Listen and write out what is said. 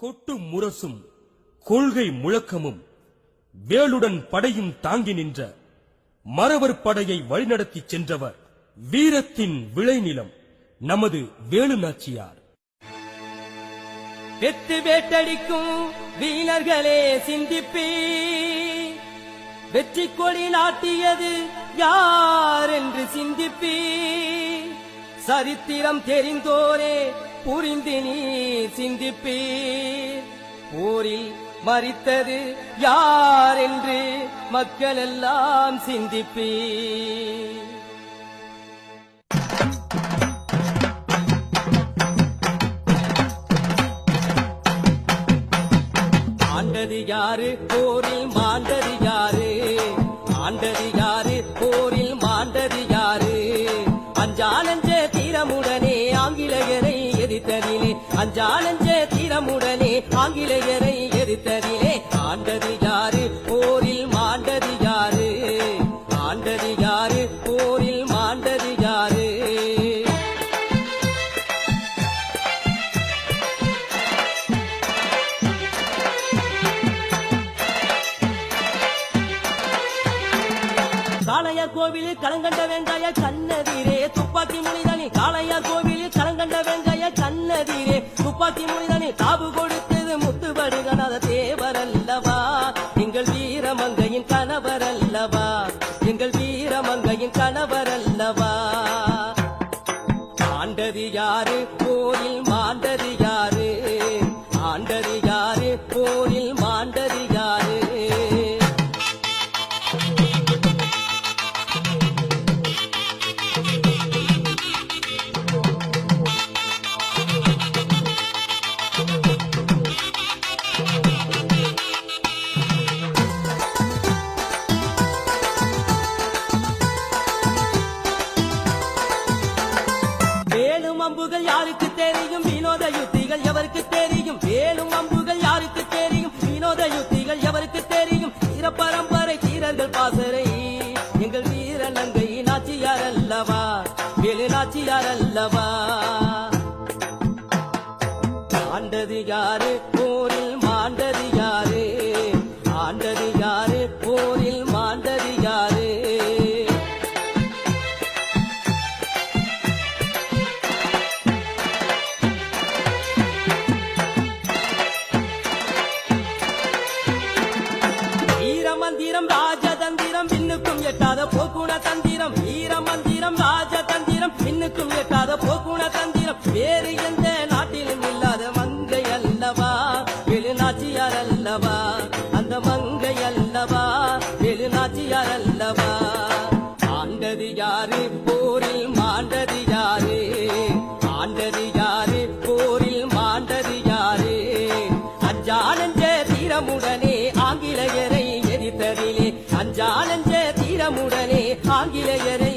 கொட்டு முரசும் கொள்கை முழக்கமும் வேலுடன் படையும் தாங்கி நின்ற மறவர் படையை வழிநடத்தி சென்றவர் வீரத்தின் விளைநிலம் நமது வேலு நாச்சியார். வெத்து வேட்டடிக்கும் வீரர்களே சிந்திப்பே, வெற்றி கொடி நாட்டியது யார் என்று சிந்திப்பே, சரித்திரம் தெரிந்தோரே புரிந்து நீ சிந்திப்பே, போரில் மரித்தது யார் என்று மக்கள் எல்லாம் சிந்திப்பே. ஆண்டது யாரு போரில் மாண்டது யாரு, ஆண்டது யாரு போரில் மாண்டது யாரு, அஞ்சாலஞ்ச தீரமுடனே ஆங்கிலேயரை எதிர்த்ததிலே, அஞ்சாலஞ்ச தீரமுடனே ஆங்கிலேயரை எதிர்த்ததிலே, ஆண்டது யாரு போரில் மாண்டது யாரு, ஆண்டது யாரு போரில் மாண்டது யாரு. காளையா கோவிலில் களங்கண்ட வெங்காய கண்ணதீரே துப்பாக்கி முனிதனி, காளையா கோவிலில் களங்கண்ட வெங்காய கண்ணதீரே துப்பாக்கி முனிதனி, காவு கொடுத்தது முத்துபடுகனாத தேவர் அல்லவா, எங்கள் வீரமங்கையின் கணவர் அல்லவா, எங்கள் வீரமங்கையின் கணவர் அல்லவா. ஆண்டது யாரு போரில் மாண்டது யாரு, ஆண்டது யாரு போரில் மாண்டது யாரு. வேலும் அம்புகள் யாருக்கு தெரியும், வினோத யுத்திகள் எவருக்கு தெரியும், வேலும் அம்புகள் யாருக்கு தெரியும், வினோத யுத்திகள் எவருக்கு தெரியும், வீர பரம்பரை வீரர்கள் பாசறை எங்கள் வீரநங்கை நாச்சியார் அல்லவா, வேலு நாச்சியார் அல்லவா. ஆண்டது யாரு போரில் மாண்டது யாரு, ஆண்டது யாரு போரில் மாண்டது யாரு. வீரமந்திரம் ராஜதந்திரம் பின்னுக்கும் எட்டாத போக்குண தந்திரம், வீரமந்திரம் ராஜதந்திரம் பின்னுக்கும் எட்டாத போக்குண தந்திரம், வேறு எந்த நாட்டிலும் இல்லாத மங்கை அல்லவா வேலு நாச்சியார் அல்லவா, அந்த மங்கை அல்லவா வேலு நாச்சியார் அல்லவா. ஆண்டது யாரு போரில் மாண்டது யாரு, ஆண்டது யாரு போரில் மாண்டது யாரு, அஞ்சாலஞ்ச தீரமுடனே ஆங்கிலேயரை எதிர்த்ததிலே, அஞ்சாலஞ்ச தீரமுடனே ஆங்கிலேயரை